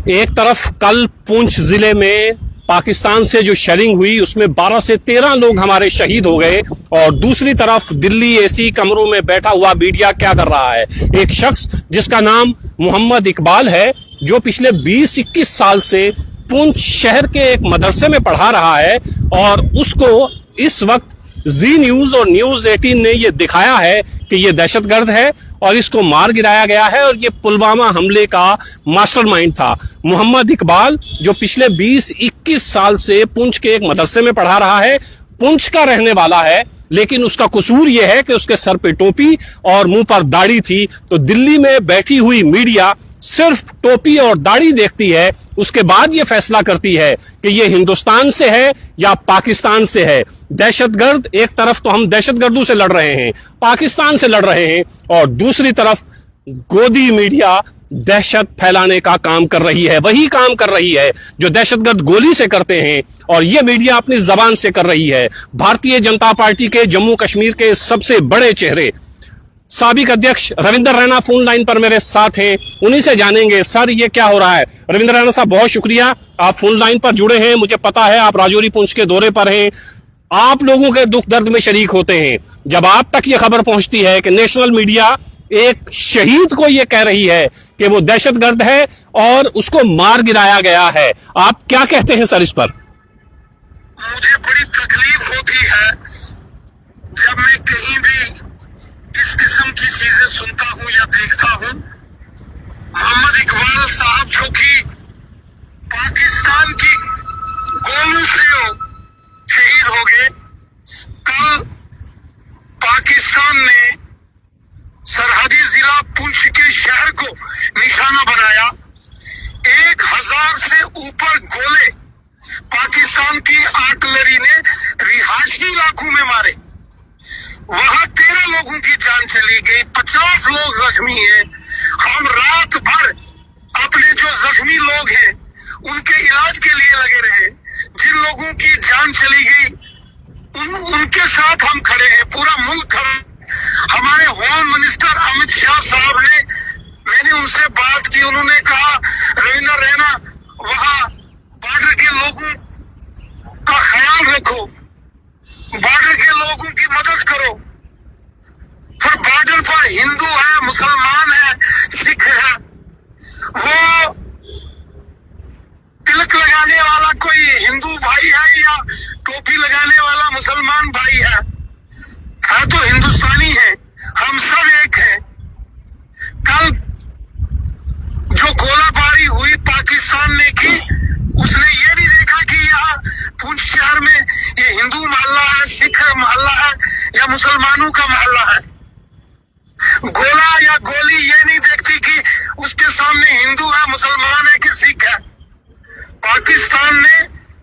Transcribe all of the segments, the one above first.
एक तरफ कल पुंछ जिले में पाकिस्तान से जो शेलिंग हुई उसमें 12 से 13 लोग हमारे शहीद हो गए, और दूसरी तरफ दिल्ली एसी कमरों में बैठा हुआ मीडिया क्या कर रहा है। एक शख्स जिसका नाम मोहम्मद इकबाल है, जो पिछले 20-21 साल से पुंछ शहर के एक मदरसे में पढ़ा रहा है, और उसको इस वक्त जी न्यूज और न्यूज 18 ने यह दिखाया है कि यह दहशतगर्द है और इसको मार गिराया गया है, और ये पुलवामा हमले का मास्टरमाइंड था। मोहम्मद इकबाल जो पिछले 20-21 साल से पुंछ के एक मदरसे में पढ़ा रहा है, पुंछ का रहने वाला है, लेकिन उसका कसूर यह है कि उसके सर पे टोपी और मुंह पर दाढ़ी थी। तो दिल्ली में बैठी हुई मीडिया सिर्फ टोपी और दाढ़ी देखती है, उसके बाद यह फैसला करती है कि यह हिंदुस्तान से है या पाकिस्तान से है। दहशतगर्द एक तरफ तो हम दहशतगर्दों से लड़ रहे हैं, पाकिस्तान से लड़ रहे हैं, और दूसरी तरफ गोदी मीडिया दहशत फैलाने का काम कर रही है। वही काम कर रही है जो दहशतगर्द गोली से करते हैं, और यह मीडिया अपनी जबान से कर रही है। भारतीय जनता पार्टी के जम्मू कश्मीर के सबसे बड़े चेहरे साबिक अध्यक्ष रविंद्र रैना फोन लाइन पर मेरे साथ हैं, उन्हीं से जानेंगे सर ये क्या हो रहा है। रविंद्र रैना साहब, बहुत शुक्रिया, आप फोन लाइन पर जुड़े हैं। मुझे पता है आप राजौरी पुंछ के दौरे पर हैं, आप लोगों के दुख दर्द में शरीक होते हैं। जब आप तक ये खबर पहुंचती है कि नेशनल मीडिया एक शहीद को ये कह रही है कि वो दहशतगर्द है और उसको मार गिराया गया है, आप क्या कहते हैं सर इस पर? मुझे बड़ी तकलीफ होती है जब मैं कहीं भी इस किस्म की चीजें सुनता हूं या देखता हूं। मोहम्मद इकबाल साहब जो कि पाकिस्तान की गोलियों से शहीद हो गए, कल पाकिस्तान ने सरहदी जिला पुंछ के शहर को निशाना बनाया। 1000 से ऊपर गोले पाकिस्तान की आर्टिलरी ने रिहायशी इलाकों में मारे, वहां 13 लोगों की जान चली गई, 50 लोग जख्मी हैं। हम रात भर अपने जो जख्मी लोग हैं उनके इलाज के लिए लगे रहे। जिन लोगों की जान चली गई उनके साथ हम खड़े हैं, पूरा मुल्क खड़ा। हमारे होम मिनिस्टर अमित शाह साहब ने, मैंने उनसे बात की, उन्होंने कहा रविंद्र रैना वहां बॉर्डर के लोगों का ख्याल रखो, बॉर्डर के लोगों की मदद करो। फिर बॉर्डर पर हिंदू है, मुसलमान है, सिख है, वो तिलक लगाने वाला कोई हिंदू भाई है या टोपी लगाने वाला मुसलमान भाई है तो हिंदुस्तानी है, हम सब एक हैं। कल जो गोलाबारी हुई पाकिस्तान ने की, उसने ये नहीं देखा कि यहाँ पुंछ शहर में ये हिंदू मोहल्ला है, सिख मोहल्ला है या मुसलमानों का मोहल्ला है। गोला या गोली ये नहीं देखती कि उसके सामने हिंदू है, मुसलमान है कि सिख है। पाकिस्तान ने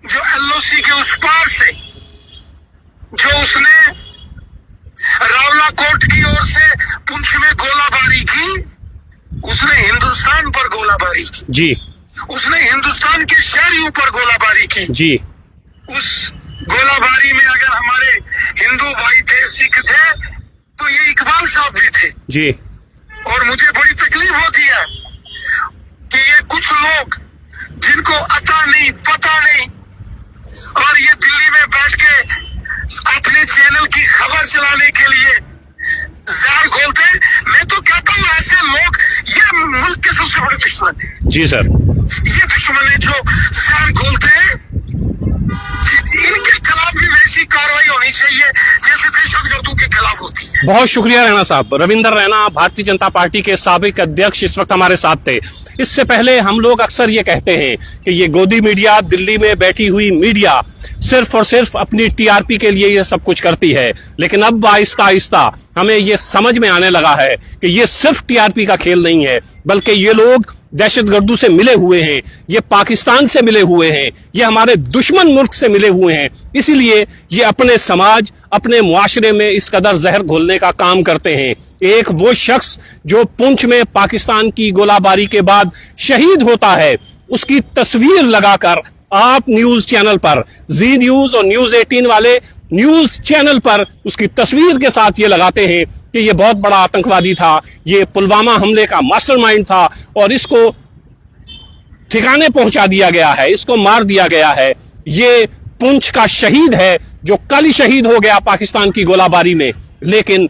जो LOC के उस पार से जो उसने रावलाकोट की ओर से पुंछ में गोलाबारी की, उसने हिंदुस्तान पर गोलाबारी की जी, उसने हिंदुस्तान के शहरियों पर गोलाबारी की जी। उस गोलाबारी में अगर हमारे हिंदू भाई थे, सिख थे, तो ये इकबाल साहब भी थे जी। और मुझे बड़ी तकलीफ होती है कि ये कुछ लोग जिनको अता नहीं, पता नहीं, और ये दिल्ली में बैठ के अपने चैनल की खबर चलाने के लिए जहर घोलते हैं। मैं तो कहता हूँ ऐसे लोग ये मुल्क के सबसे बड़े दुश्मन है। जी सर, ये दुश्मन है जो जहर घोलते हैं। इनके खिलाफ भी वैसी कार्रवाई होनी चाहिए जैसे दहशतगर्दों के खिलाफ होती है। बहुत शुक्रिया रैना साहब। रविंद्र रैना भारतीय जनता पार्टी के साबिक अध्यक्ष इस वक्त हमारे साथ थे। इससे पहले हम लोग अक्सर ये कहते हैं कि ये गोदी मीडिया, दिल्ली में बैठी हुई मीडिया सिर्फ और सिर्फ अपनी TRP के लिए ये सब कुछ करती है, लेकिन अब आहिस्ता आहिस्ता हमें ये समझ में आने लगा है कि ये सिर्फ TRP का खेल नहीं है, बल्कि ये लोग दहशतगर्दों से मिले हुए हैं, ये पाकिस्तान से मिले हुए हैं, ये हमारे दुश्मन मुल्क से मिले हुए हैं। इसीलिए ये अपने समाज, अपने मुआशरे में इस कदर जहर घोलने का काम करते हैं। एक वो शख्स जो पुंछ में पाकिस्तान की गोलाबारी के बाद शहीद होता है, उसकी तस्वीर लगाकर आप न्यूज चैनल पर, जी न्यूज और न्यूज 18 वाले न्यूज चैनल पर उसकी तस्वीर के साथ ये लगाते हैं कि ये बहुत बड़ा आतंकवादी था, ये पुलवामा हमले का मास्टरमाइंड था, और इसको ठिकाने पहुंचा दिया गया है, इसको मार दिया गया है। ये पुंछ का शहीद है जो कल ही शहीद हो गया पाकिस्तान की गोलाबारी में। लेकिन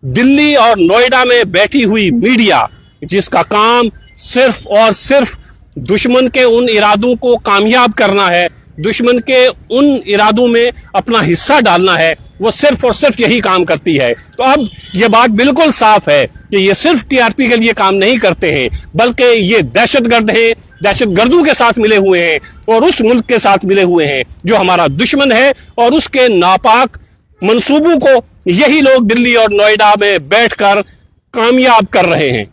दिल्ली और नोएडा में बैठी हुई मीडिया, जिसका काम सिर्फ और सिर्फ दुश्मन के उन इरादों को कामयाब करना है, दुश्मन के उन इरादों में अपना हिस्सा डालना है, वो सिर्फ और सिर्फ यही काम करती है। तो अब ये बात बिल्कुल साफ है कि ये सिर्फ टीआरपी के लिए काम नहीं करते हैं, बल्कि ये दहशतगर्द हैं, दहशतगर्दों के साथ मिले हुए हैं और उस मुल्क के साथ मिले हुए हैं जो हमारा दुश्मन है, और उसके नापाक मंसूबों को यही लोग दिल्ली और नोएडा में बैठकर कामयाब कर रहे हैं।